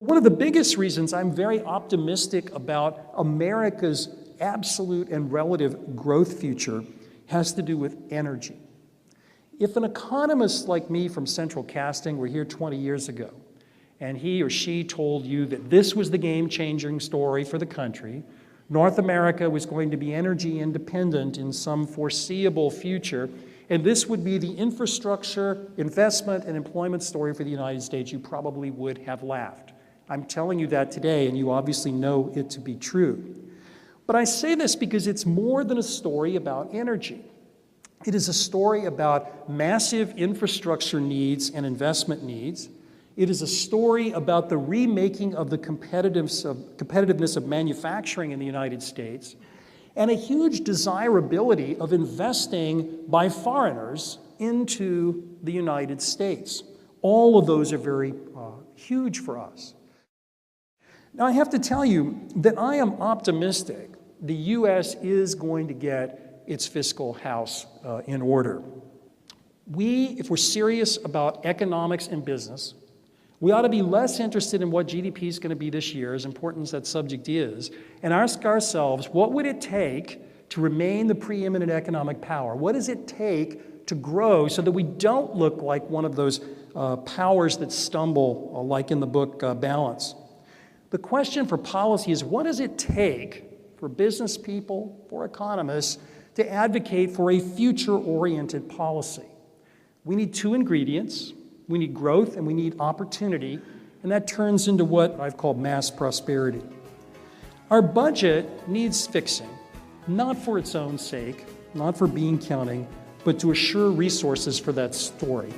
One of the biggest reasons I'm very optimistic about America's absolute and relative growth future has to do with energy. If an economist like me from Central Casting were here 20 years ago, and he or she told you that this was the game-changing story for the country, North America was going to be energy independent in some foreseeable future, and this would be the infrastructure, investment, and employment story for the United States, you probably would have laughed. I'm telling you that today, and you obviously know it to be true. But I say this because it's more than a story about energy. It is a story about massive infrastructure needs and investment needs. It is a story about the remaking of the competitiveness of manufacturing in the United States, and a huge desirability of investing by foreigners into the United States. All of those are very huge for us. Now, I have to tell you that I am optimistic the U.S. is going to get its fiscal house in order. If we're serious about economics and business, we ought to be less interested in what GDP is going to be this year, as important as that subject is, and ask ourselves, what would it take to remain the preeminent economic power? What does it take to grow so that we don't look like one of those powers that stumble, like in the book Balance? The question for policy is, what does it take for business people, for economists, to advocate for a future-oriented policy? We need two ingredients. We need growth and we need opportunity, and that turns into what I've called mass prosperity. Our budget needs fixing, not for its own sake, not for bean counting, but to assure resources for that story.